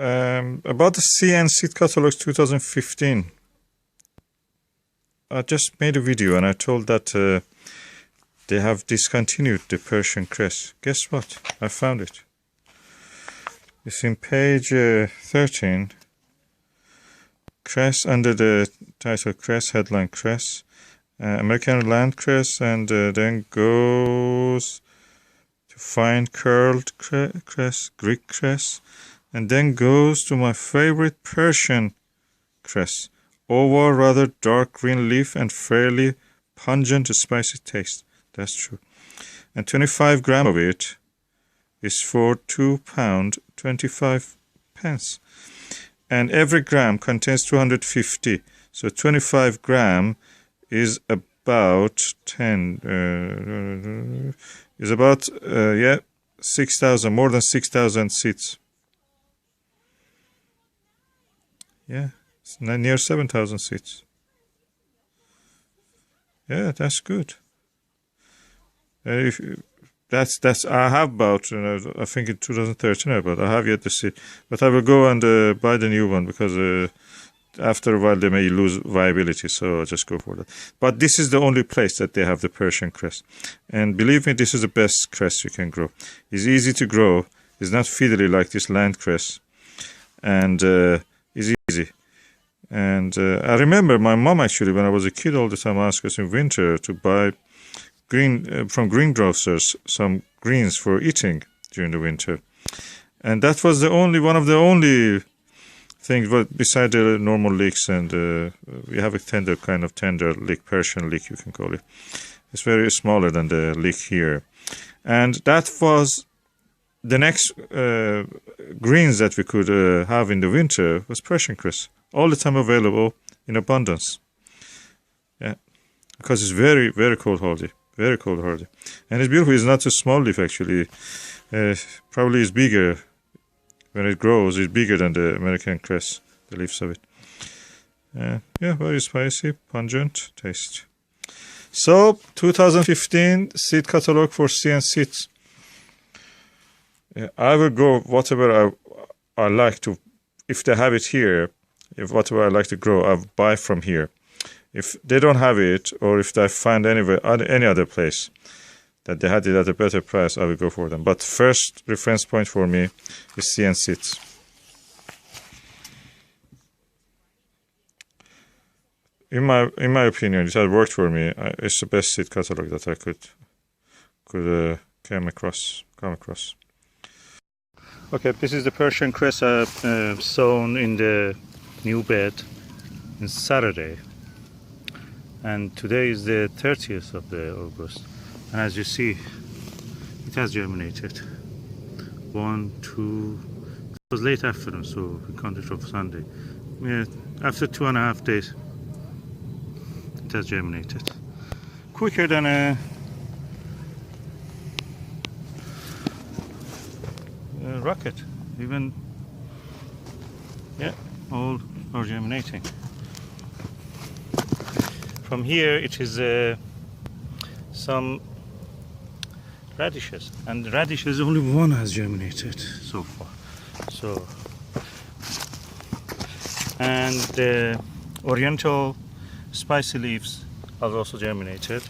About the sea and seed catalogs 2015. I just made a video and I told that they have discontinued the Persian Cress. Guess what? I found it. It's in page 13. Cress under the title Cress, headline Cress. American land cress, and then goes to find curled cress, Greek cress, and then goes to my favorite Persian cress. Oval, rather dark green leaf and fairly pungent spicy taste. That's true. And 25 grams of it is for £2 25 pence. And every gram contains 250. So 25 gram is about 6,000, more than 6,000 seeds. Yeah, it's near 7,000 seeds. Yeah, that's good. That's I have about I think in 2013 I have yet to see, but I will go and buy the new one because after a while they may lose viability, so I'll just go for that. But this is the only place that they have the Persian cress, and believe me, this is the best cress you can grow. It's easy to grow. It's not fiddly like this land cress, and it's easy. And I remember my mom actually, when I was a kid, all the time asked us in winter to buy from greengrocers some greens for eating during the winter, and that was one of the only things. But beside the normal leeks, and we have a tender leek, Persian leek you can call it. It's very smaller than the leek here, and that was the next greens that we could have in the winter was Persian cress, all the time available in abundance. Yeah, because it's very, very cold hardy. Very cold hardy. And it's beautiful. It's not a small leaf actually. Probably is bigger. When it grows, it's bigger than the American cress, the leaves of it. Yeah, very spicy, pungent taste. So, 2015 seed catalog for sea and seeds. I will go whatever I like to, if they have it here, if whatever I like to grow, I'll buy from here. If they don't have it, or if I find any other place that they had it at a better price, I will go for them. But first reference point for me is sea and seeds. In my opinion, it has worked for me. It's the best seed catalog that I could come across. Okay, this is the Persian cress sown in the new bed on Saturday. And today is the 30th of August, and as you see, it has germinated. 1, 2, it was late afternoon, so we counted from Sunday. Yeah, after 2.5 days, it has germinated. Quicker than a rocket, even. Yeah, all are germinating. From here it is some radishes, and radishes only one has germinated so far. So, and the oriental spicy leaves have also germinated.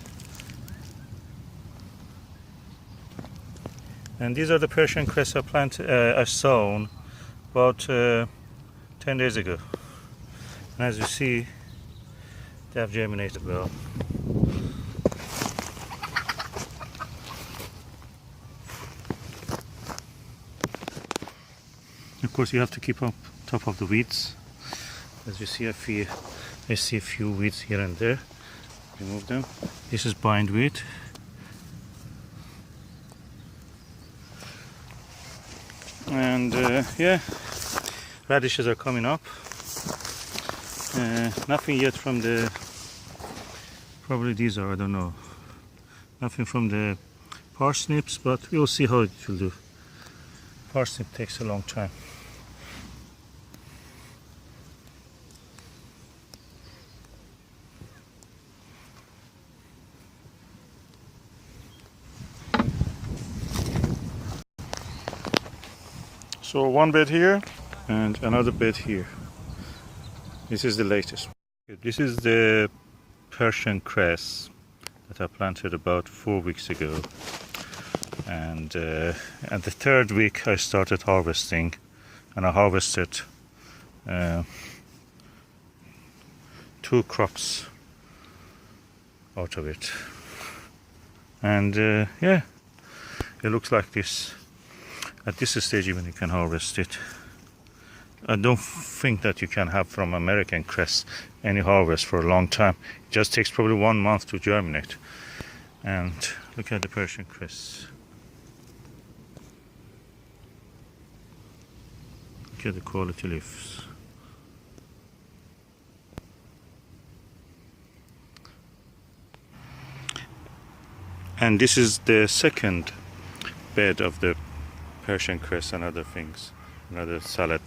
And these are the Persian cress I sown about 10 days ago. And as you see, they have germinated well. Of course, you have to keep on top of the weeds. As you see, I see a few weeds here and there. Remove them. This is bindweed. And yeah, radishes are coming up. Nothing yet from the, probably these are, I don't know, nothing from the parsnips, but we'll see how it will do. Parsnip takes a long time. So one bed here, And another bed here. This is the latest. This is the Persian cress that I planted about 4 weeks ago. And at the third week I started harvesting, and I harvested 2 crops out of it. And yeah, it looks like this. At this stage even you can harvest it. I don't think that you can have from American cress any harvest for a long time. It just takes probably 1 month to germinate. And look at the Persian cress. Look at the quality leaves. And this is the second bed of the Persian cress and other things, and other salad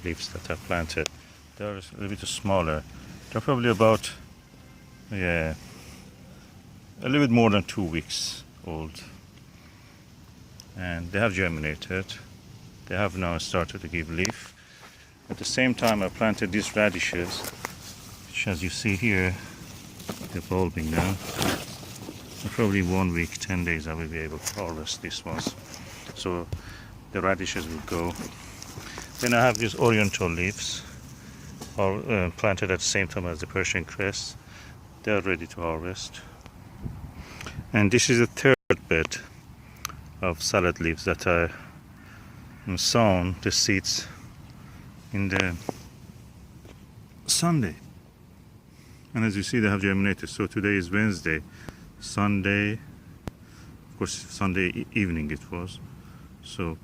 leaves that I planted. They're a little bit smaller. They're probably about, yeah, a little bit more than 2 weeks old. And they have germinated. They have now started to give leaf. At the same time I planted these radishes, which as you see here, they're bulbing now. In probably 1 week, 10 days I will be able to harvest these ones. So the radishes will go. Then I have these oriental leaves, planted at the same time as the Persian cress. They are ready to harvest. And this is the third bed of salad leaves that I sown the seeds in the Sunday. And as you see, they have germinated. So today is Wednesday. Sunday, of course Sunday evening it was. So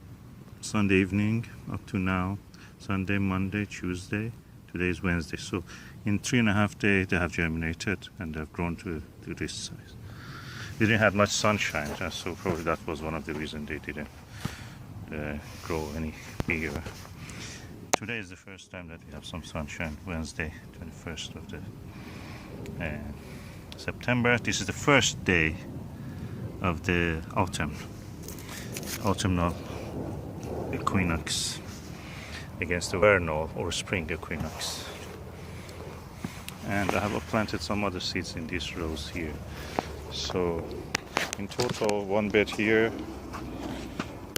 Sunday evening up to now, Sunday, Monday, Tuesday, today is Wednesday. So in 3.5 days they have germinated and they've grown to this size. They didn't have much sunshine, so probably that was one of the reasons they didn't grow any bigger. Today is the first time that we have some sunshine, Wednesday, 21st of the September. This is the first day of the autumnal equinox against the vernal or spring equinox. And I have planted some other seeds in these rows here. So in total 1 bed here,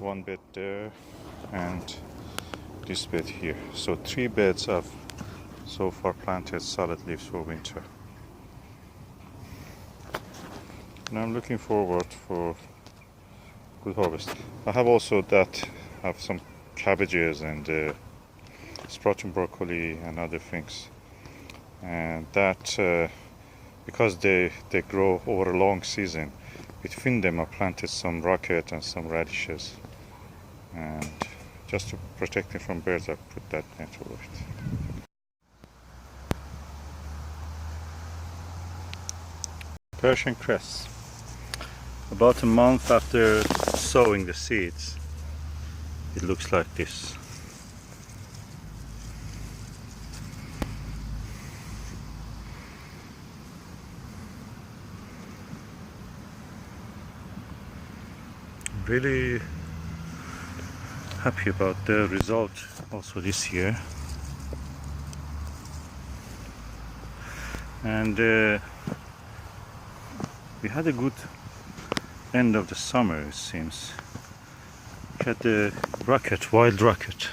1 bed there, and this bed here. So 3 beds of so far planted salad leaves for winter. And I'm looking forward for good harvest. I have also have some cabbages and sprouting broccoli and other things, and that because they grow over a long season, between them I planted some rocket and some radishes, and just to protect them from birds I put that net over it. Persian cress. About a month after sowing the seeds, it looks like this. Really happy about the result also this year. And we had a good end of the summer, it seems. We had the rocket, wild rocket.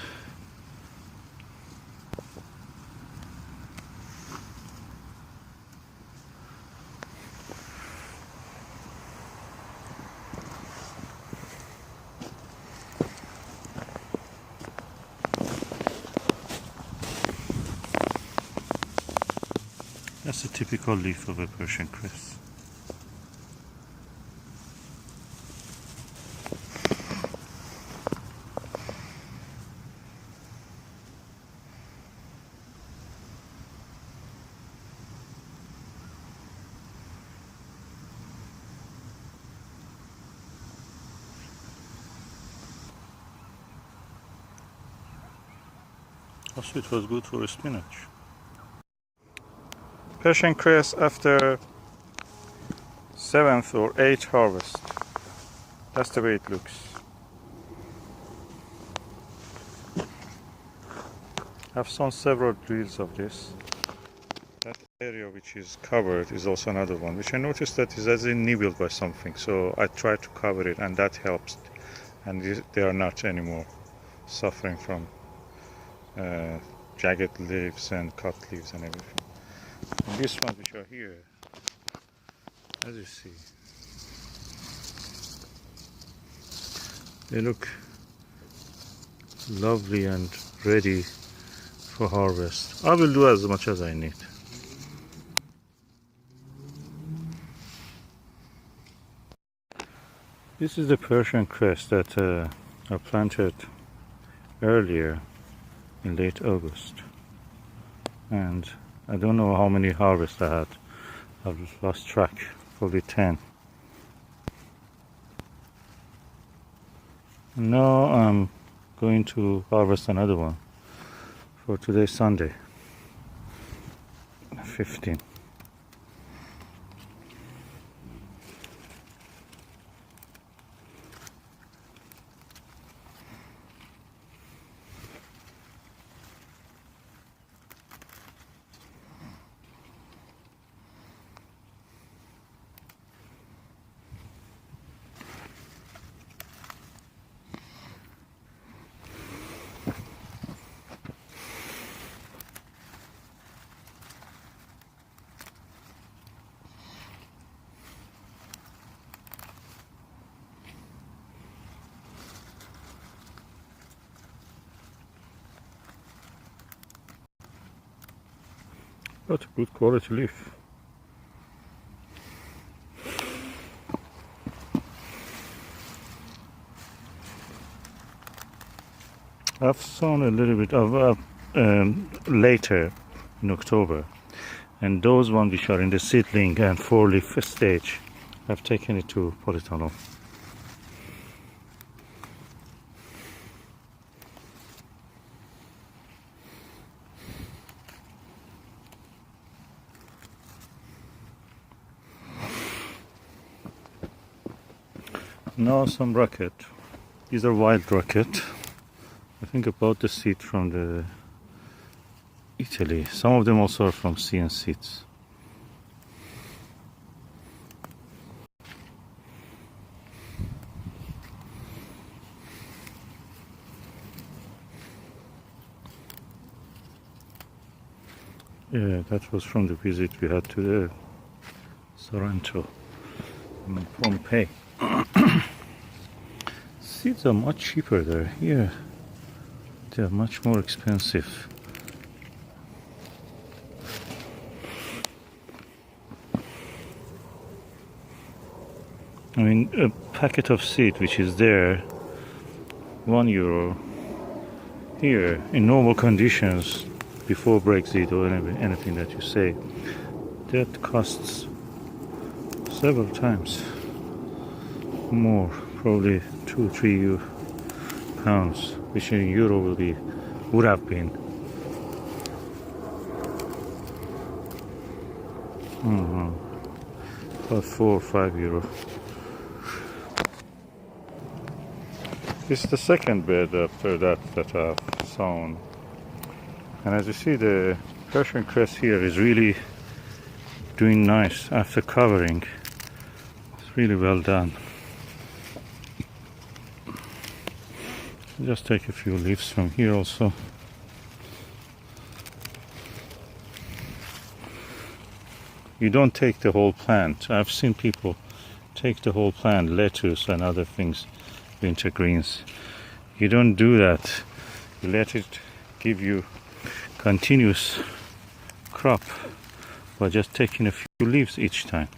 That's a typical leaf of a Persian cress. Also, it was good for spinach. Persian cress after 7th or 8th harvest. That's the way it looks. I've sown several drills of this. That area which is covered is also another one, which I noticed that is as in nibbled by something. So I try to cover it, and that helps. And they are not anymore suffering from uh, jagged leaves and cut leaves and everything. And these ones which are here, as you see, they look lovely and ready for harvest. I will do as much as I need. This is the Persian cress that I planted earlier in late August, and I don't know how many harvests I had. I've lost track, probably 10. Now I'm going to harvest another one for today, Sunday, 15. That's a good quality leaf. I've sown a little bit of later in October, and those ones which are in the seedling and 4-leaf stage, I've taken it to polytunnel. Now some rocket. These are wild rocket. I think I bought the seed from Italy. Some of them also are from CN Seeds. Yeah, that was from the visit we had to the Sorrento in Pompeii. Seeds are much cheaper there. Here, they are much more expensive. I mean, a packet of seed which is there, €1. Here, in normal conditions, before Brexit or anything that you say, that costs several times more, probably 2-3 pounds, which in euro would have been about 4 or 5 euro. This is the second bed after that I've sown, and as you see, the Persian cress here is really doing nice after covering. It's really well done. Just take a few leaves from here also. You don't take the whole plant. I've seen people take the whole plant, lettuce and other things, winter greens. You don't do that. You let it give you continuous crop by just taking a few leaves each time.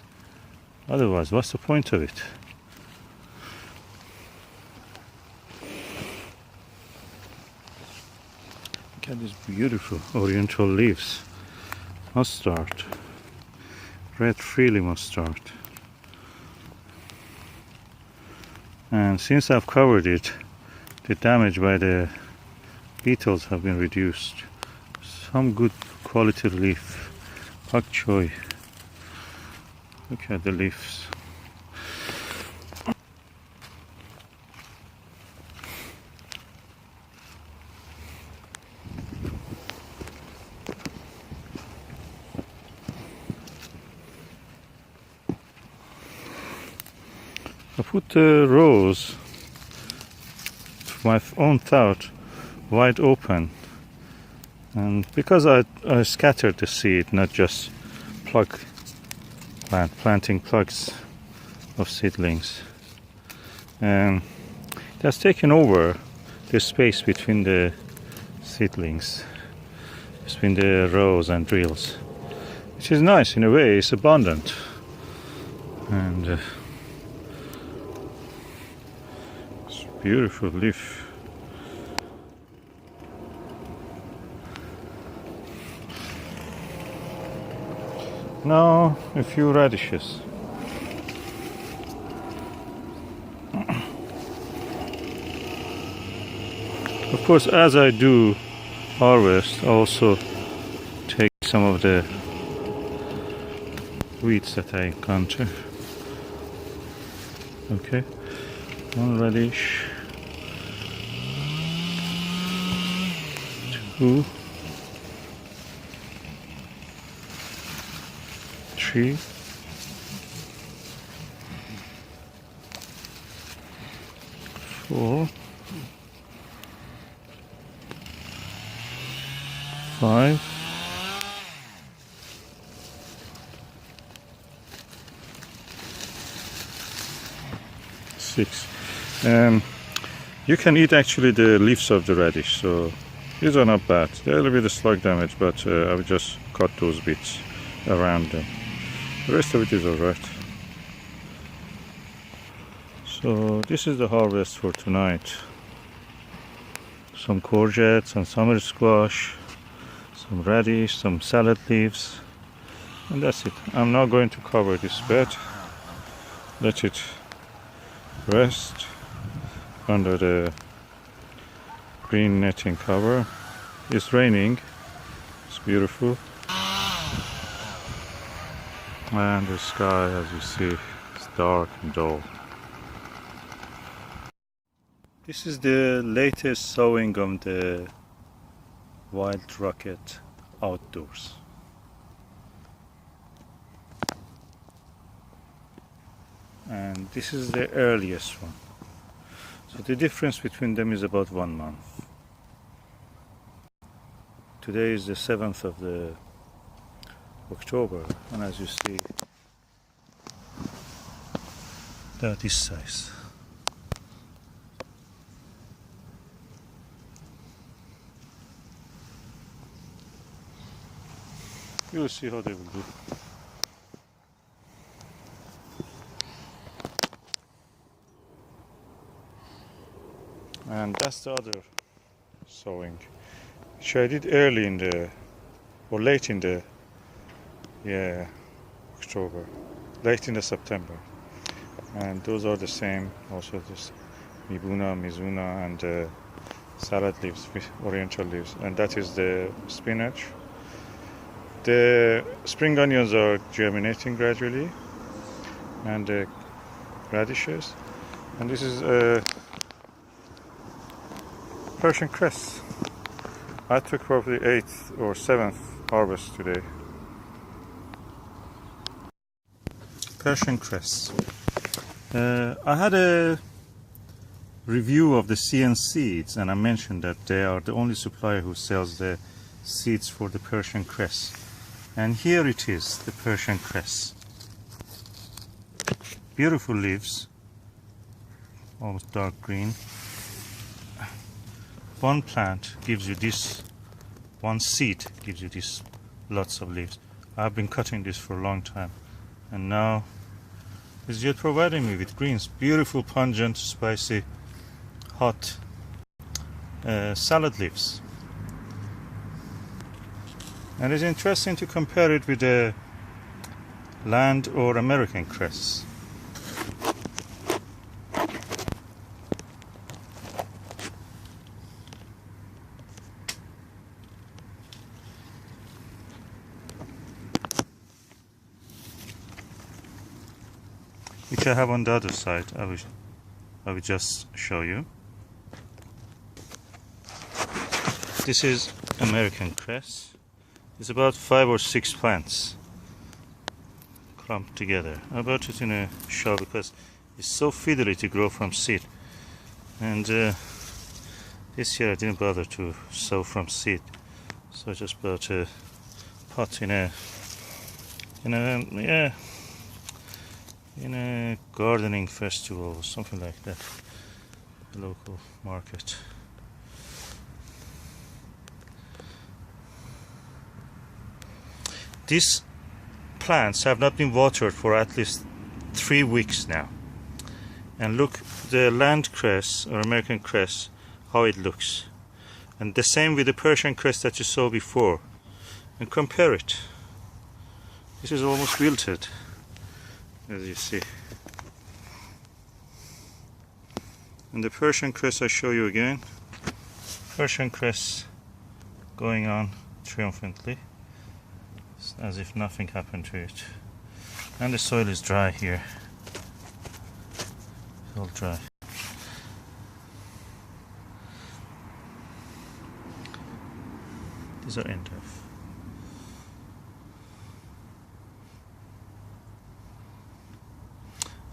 Otherwise, what's the point of it? Look at these beautiful oriental leaves. Mustard. Red freely mustard. And since I've covered it, the damage by the beetles have been reduced. Some good quality leaf. Pak choy. Look at the leaves. I put the rows, to my own thought, wide open, and because I scattered the seed, not just planting plugs of seedlings, and it has taken over the space between the seedlings, between the rows and drills, which is nice in a way. It's abundant, and it's beautiful leaf. Now a few radishes. Of course, as I do harvest, I also take some of the weeds that I encounter. Okay, one radish, two, three, four, 5, 6. You can eat actually the leaves of the radish, so these are not bad. They're a little bit of slug damage, but I will just cut those bits around them. The rest of it is alright. So this is the harvest for tonight. Some courgette, some summer squash, some radish, some salad leaves, and that's it. I'm not going to cover this bed. Let it rest under the green netting cover. It's raining. It's beautiful. And the sky, as you see, is dark and dull. This is the latest sowing of the wild rocket outdoors. And this is the earliest one. So the difference between them is about 1 month. Today is the 7th of the October, and as you see, they are this size. You will see how they will do. And that's the other sowing, which I did early in the, or late in the, October, late in the September. And those are the same, also this Mizuna, and salad leaves, oriental leaves, and that is the spinach. The spring onions are germinating gradually, and the radishes, and this is Persian cress. I took probably 8th or 7th harvest today. Persian cress. I had a review of the CN seeds, and I mentioned that they are the only supplier who sells the seeds for the Persian cress. And here it is, the Persian cress. Beautiful leaves, almost dark green. One plant gives you this, one seed gives you this, lots of leaves. I've been cutting this for a long time, and now it's yet providing me with greens. Beautiful, pungent, spicy, hot salad leaves. And it's interesting to compare it with the land or American cress. Which I have on the other side. I will just show you. This is American cress. It's about 5 or 6 plants clumped together. I bought it in a shop because It's so fiddly to grow from seed. And this year I didn't bother to sow from seed, so I just bought a pot in a gardening festival or something like that, local market. These plants have not been watered for at least 3 weeks now. And look, the land cress or American cress, how it looks. And the same with the Persian cress that you saw before. And compare it. This is almost wilted, as you see. And the Persian cress I show you again. Persian cress going on triumphantly, as if nothing happened to it. And the soil is dry here. It's all dry. These are endive.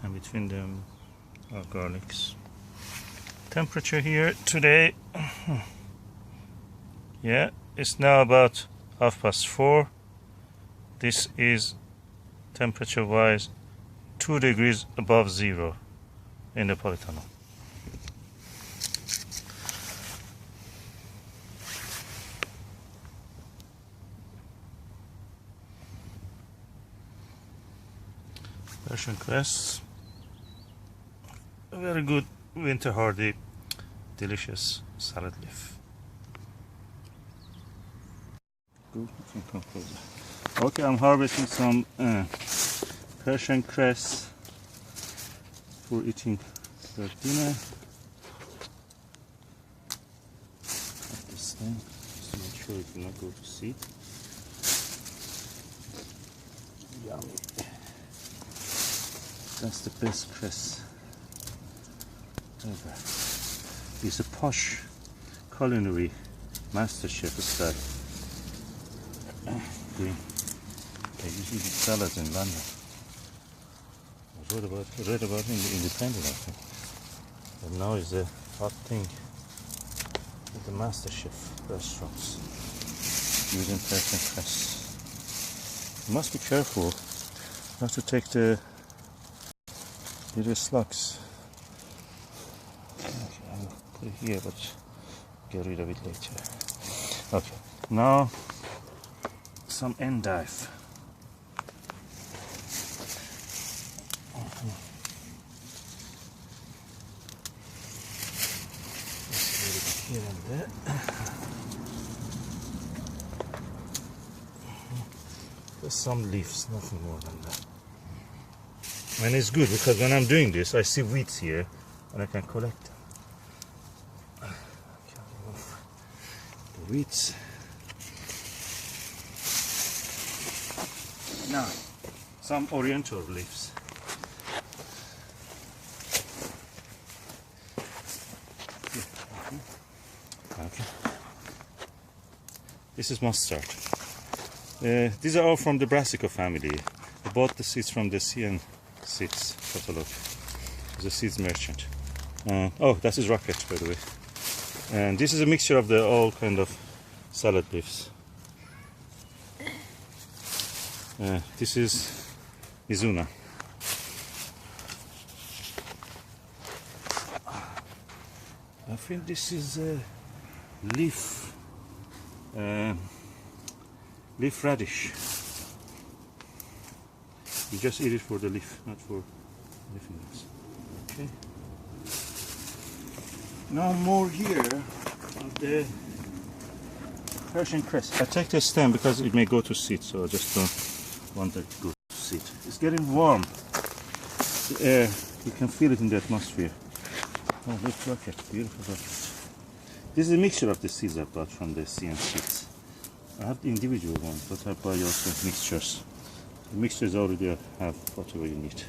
And between them are garlics. Temperature here today, yeah, it's now about 4:30. This is temperature wise 2 degrees above zero in the polytunnel. Persian cress, a very good winter hardy, delicious salad leaf. Good, you can come closer. Okay, I'm harvesting some Persian cress for eating for dinner. Cut this thing, just to make sure it will not go to seed. Yummy. That's the best cress ever. It's a posh culinary master chef style doing. They usually eat salads in London. I read about it in the Independent, I think. And now it's a hot thing at the master chef restaurants using Persian cress. You must be careful not to take the little slugs. Okay, I'll put it here, but get rid of it later. Okay, now some endive. Just a little bit here and there. Just some leaves, nothing more than that. And it's good because when I'm doing this, I see weeds here and I can collect them. Okay, remove the weeds. Now, some oriental leaves. Okay. This is mustard. These are all from the brassica family. I bought the seeds from the CN seeds catalog. It's a seeds merchant. Oh, that is rocket, by the way. And this is a mixture of the all kind of salad leaves. This is Mizuna. I think this is a leaf radish. You just eat it for the leaf, not for anything else. Okay. Now more here of the Persian cress. I take the stem because it may go to seed, so I just don't want it to go to seed. It's getting warm. The air, you can feel it in the atmosphere. Oh, look, rocket, beautiful rocket. This is a mixture of the seeds I bought from the CN seeds. I have the individual ones, but I buy also mixtures. The mixtures already have whatever you need.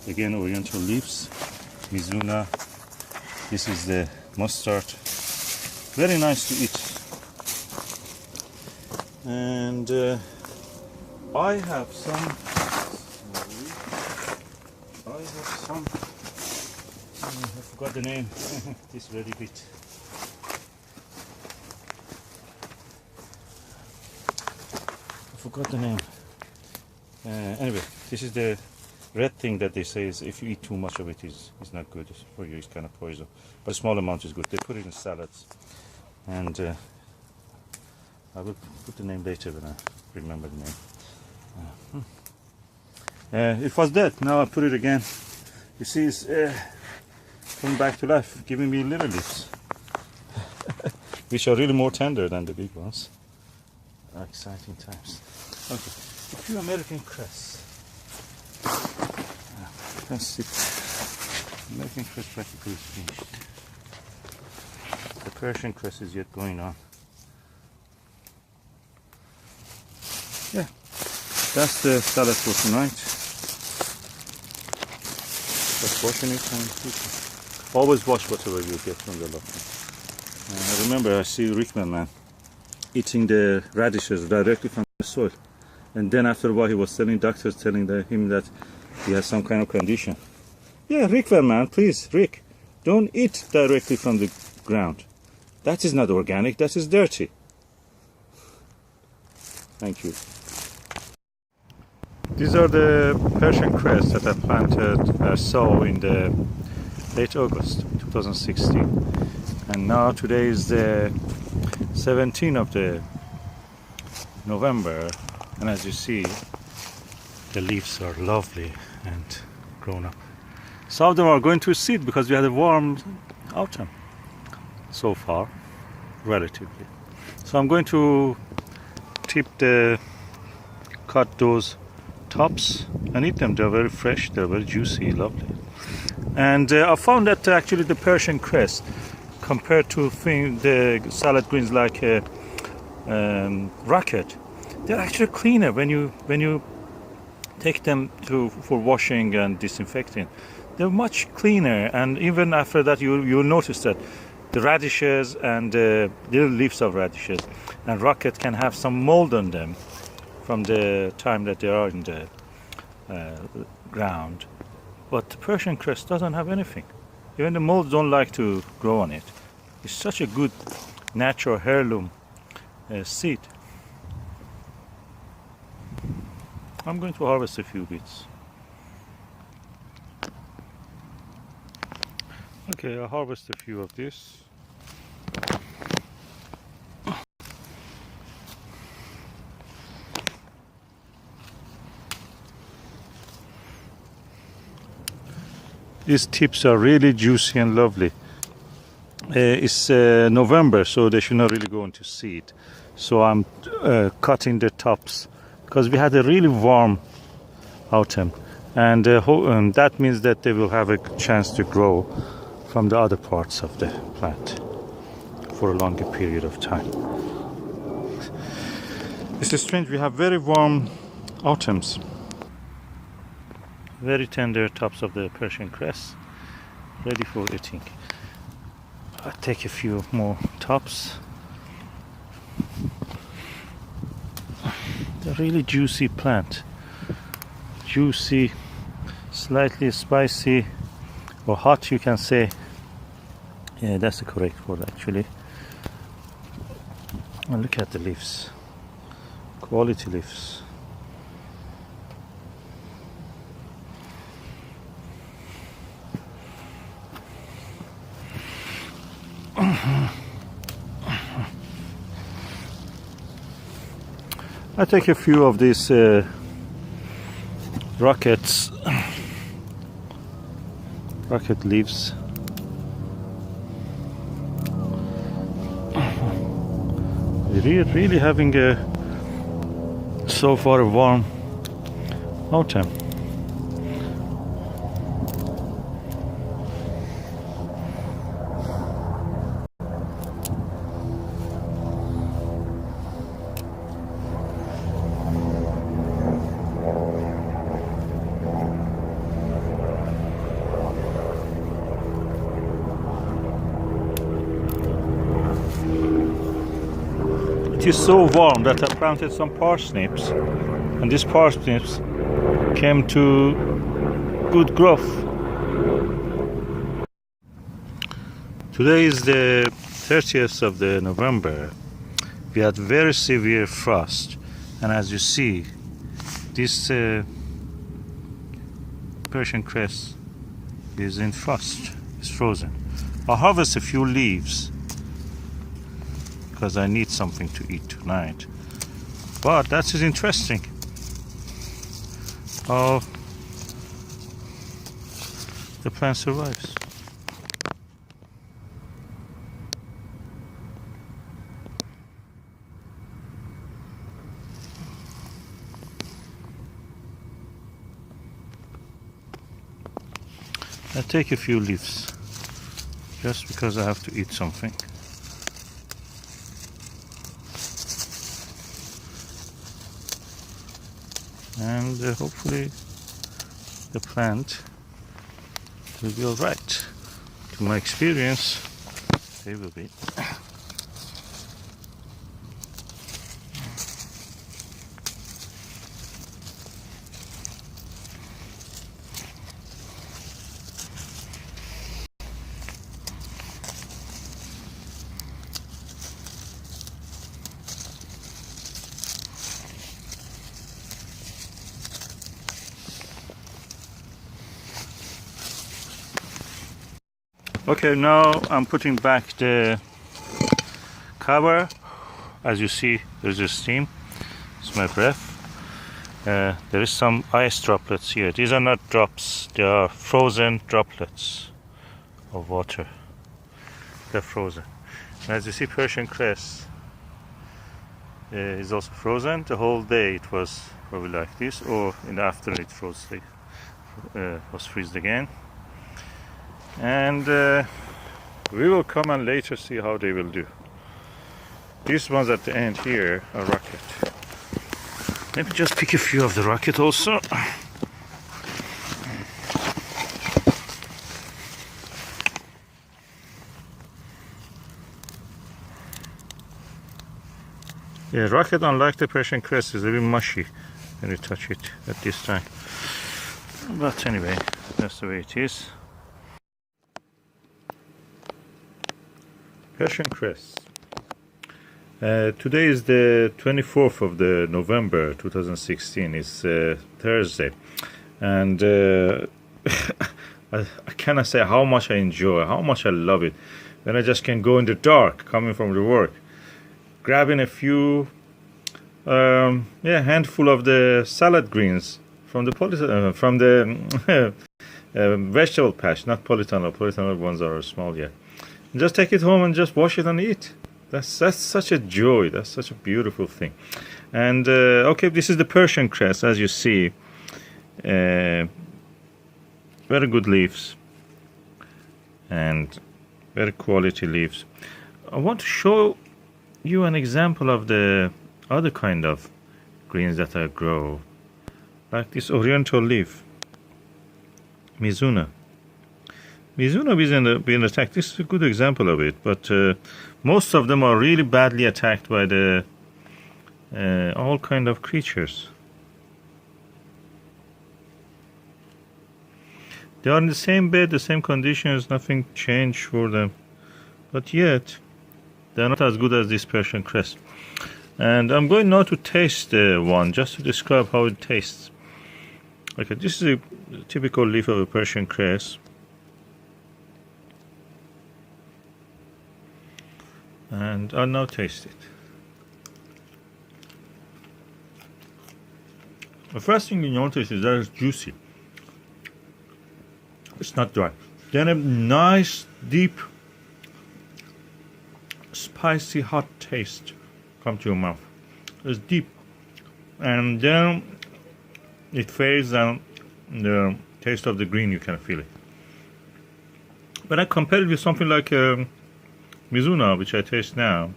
Again, oriental leaves, Mizuna. This is the mustard. Very nice to eat. And I have some I forgot the name. This ready bit. I forgot the name. Anyway, this is the red thing that they say is if you eat too much of it is not good for you. It's kind of poison, but a small amount is good. They put it in salads, and I will put the name later when I remember the name. It was dead. Now I put it again. You see, it's coming back to life, giving me little leaves, which are really more tender than the big ones. Exciting times. Okay, a few American cress. That's it. American cress practically is finished. The Persian cress is yet going on. Yeah, that's the salad for tonight. Just washing it and eating. Always wash whatever you get from the local. I remember I see Rickman man eating the radishes directly from the soil, and then after a while he was telling doctors telling him that he has some kind of condition. Yeah, Rickman man, please, Rick, don't eat directly from the ground. That is not organic, that is dirty. Thank you. These are the Persian cress that I planted, sow in the late August 2016. And now today is the 17th of the November, and as you see, the leaves are lovely and grown up. Some of them are going to seed because we had a warm autumn so far, relatively. So I'm going to cut those tops and eat them. They're very fresh, they're very juicy, lovely. And I found that actually the Persian cress, compared to the salad greens like rocket, they're actually cleaner when you take them for washing and disinfecting. They're much cleaner, and even after that you'll notice that the radishes and little leaves of radishes and rocket can have some mold on them from the time that they are in the ground. But the Persian cress doesn't have anything. Even the molds don't like to grow on it. It's such a good natural heirloom seed. I'm going to harvest a few bits. Okay, I'll harvest a few of this. These tips are really juicy and lovely. It's November, so they should not really go into seed. So I'm cutting the tops because we had a really warm autumn, and that means that they will have a chance to grow from the other parts of the plant for a longer period of time. This is strange. We have very warm autumns. Very tender tops of the Persian cress, ready for eating. I'll take a few more tops. A really juicy plant. Juicy, slightly spicy, or hot, you can say. Yeah, that's the correct word actually. And look at the leaves. Quality leaves. I take a few of these rocket leaves. We're really having so far a warm autumn. It is so warm that I planted some parsnips, and these parsnips came to good growth. Today is the 30th of the November. We had very severe frost, and as you see, this Persian cress is in frost. It's frozen. I'll harvest a few leaves because I need something to eat tonight. But that is interesting. How the plant survives. I take a few leaves just because I have to eat something. And hopefully the plant will be alright. To my experience, they will be. Okay, now I'm putting back the cover. As you see, there's a steam. It's my breath. There is some ice droplets here. These are not drops, they are frozen droplets of water. They're frozen. And as you see, Persian cress is also frozen. The whole day it was probably like this, or in the afternoon it was freezed again. And we will come and later see how they will do. These ones at the end here are rocket. Let me just pick a few of the rocket also. Yeah, rocket, unlike the Persian cress, is a bit mushy when you touch it at this time. But anyway, that's the way it is. Persian cress. Today is the 24th of the November 2016. It's Thursday, and I cannot say how much I enjoy, how much I love it when I just can go in the dark coming from the work, grabbing a few handful of the salad greens from the vegetable patch, not polytunnel. Polytunnel ones are small yet. Just take it home and just wash it and eat. That's such a joy. That's such a beautiful thing. And okay, this is the Persian cress, as you see. Very good leaves and very quality leaves. I want to show you an example of the other kind of greens that I grow, like this oriental leaf, Mizuna. Mizuna being attacked. This is a good example of it, but most of them are really badly attacked by the all kind of creatures. They are in the same bed, the same conditions, nothing changed for them, but yet they are not as good as this Persian cress. And I'm going now to taste one, just to describe how it tastes. Okay, this is a typical leaf of a Persian cress. And I'll now taste it. The first thing you notice is that it's juicy. It's not dry. Then a nice, deep, spicy, hot taste comes to your mouth. It's deep. And then it fades and the taste of the green, you can feel it. But I compare it with something like Mizuna, which I taste now.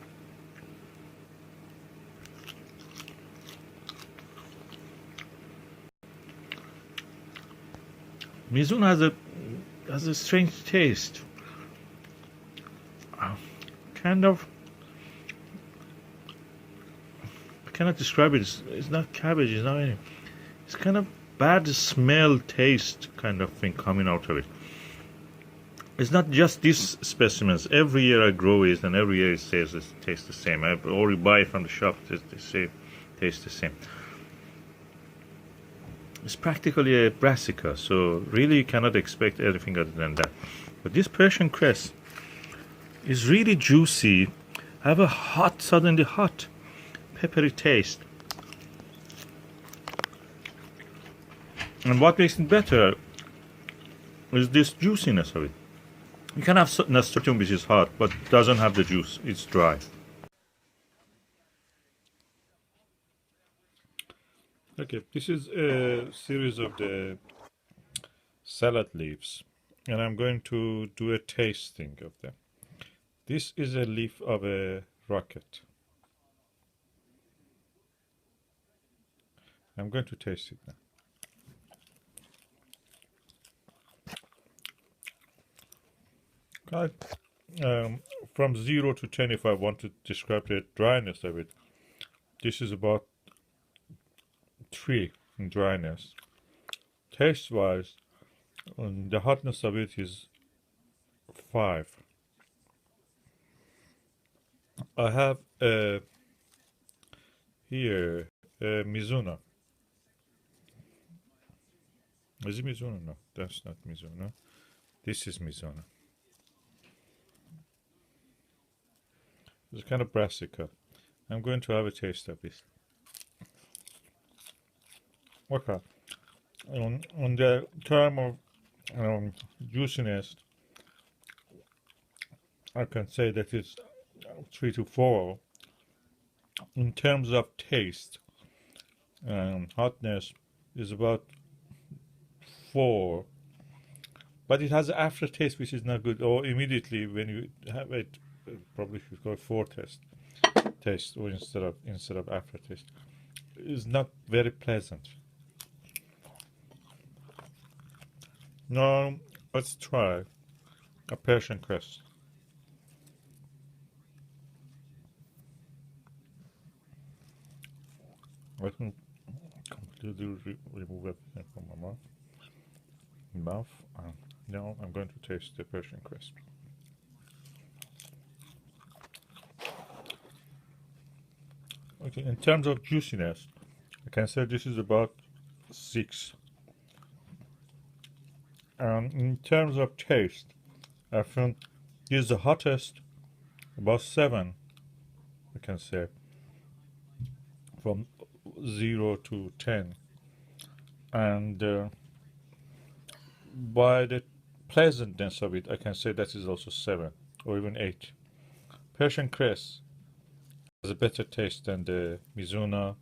Mizuna has a strange taste. Kind of, I cannot describe it. It's not cabbage. It's not anything. It's kind of bad smell, taste kind of thing coming out of it. It's not just these specimens. Every year I grow it, and every year it tastes the same. Or you buy it from the shop, it tastes the same. It's practically a brassica, so really you cannot expect anything other than that. But this Persian cress is really juicy, have a hot, suddenly hot, peppery taste. And what makes it better is this juiciness of it. You can have nasturtium which is hot, but doesn't have the juice, it's dry. Okay, this is a series of the salad leaves, and I'm going to do a tasting of them. This is a leaf of a rocket. I'm going to taste it now. From 0 to 10, if I want to describe the dryness of it, this is about 3 in dryness. Taste-wise, the hotness of it is 5. I have here Mizuno. Is it Mizuno? No, that's not Mizuno. This is Mizuno. It's kind of brassica. I'm going to have a taste of this. Okay. On the term of juiciness, I can say that it's 3 to 4. In terms of taste, hotness is about 4. But it has an aftertaste which is not good. Or immediately when you have it, probably should go 4 taste, or instead of aftertaste. It's not very pleasant. Now let's try a Persian cress. Let me completely remove everything from my mouth. And now I'm going to taste the Persian cress. Okay, in terms of juiciness, I can say this is about 6. And in terms of taste, I think this is the hottest, about 7, I can say, from 0 to 10. And by the pleasantness of it, I can say that is also 7 or even 8. Persian cress has a better taste than the Mizuno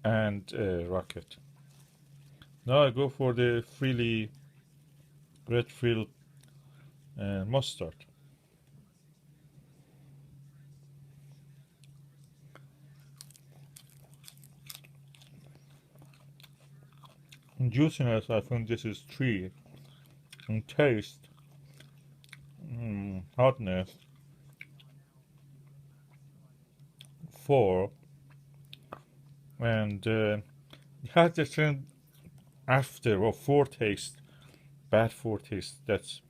and rocket. Now I go for the red frill mustard. In juiciness, I think this is 3. In taste, hotness, 4. And it has the same after or foretaste, bad foretaste that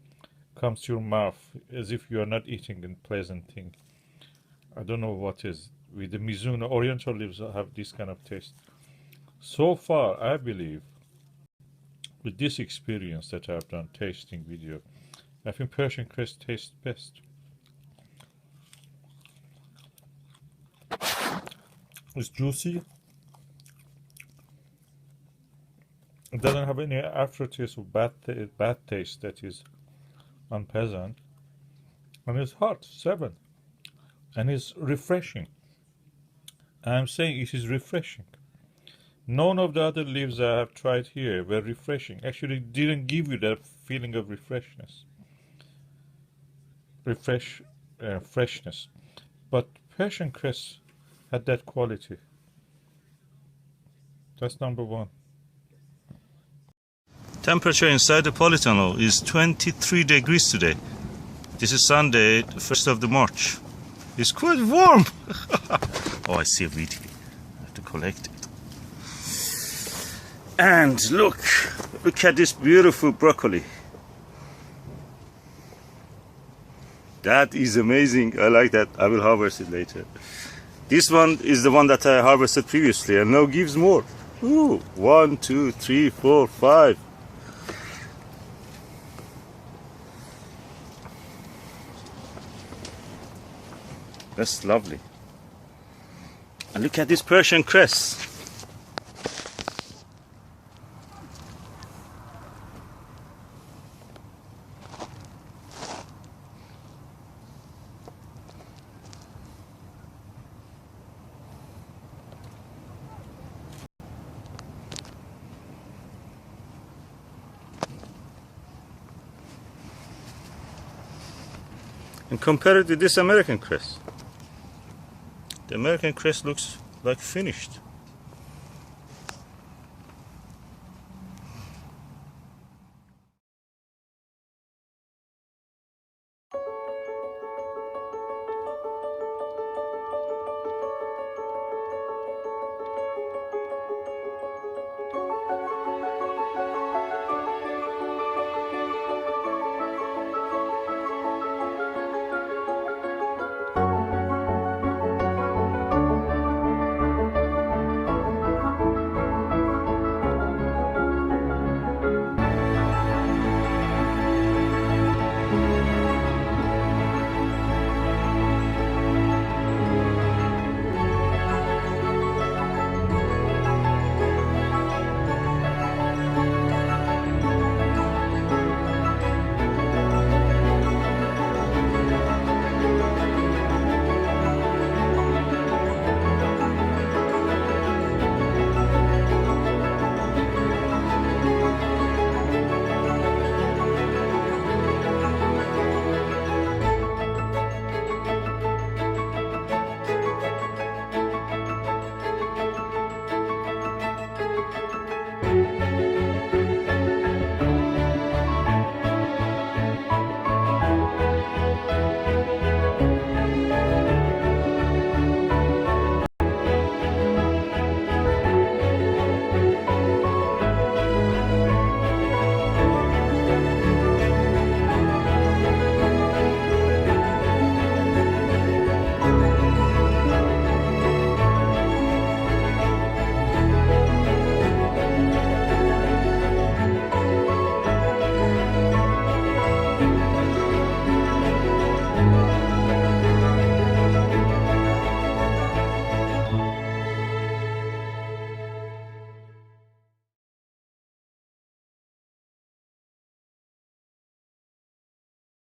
comes to your mouth as if you are not eating a pleasant thing. I don't know what is. With the Mizuno, Oriental leaves have this kind of taste. So far, I believe, with this experience that I've done tasting video, I think Persian cress tastes best. It's juicy. It doesn't have any aftertaste of bad taste that is unpleasant. And it's hot, 7. And it's refreshing. I'm saying it is refreshing. None of the other leaves I have tried here were refreshing. Actually, didn't give you that feeling of freshness. But Persian cress had that quality. That's number 1. Temperature inside the polytunnel is 23 degrees today. This is Sunday, the 1st of March. It's quite warm. Oh, I see a weed here. I have to collect it. And look at this beautiful broccoli. That is amazing. I like that. I will harvest it later. This one is the one that I harvested previously and now gives more. Ooh, 1, 2, 3, 4, 5. That's lovely. And look at this Persian cress. And compare it with this American cress. The American cress looks like finished.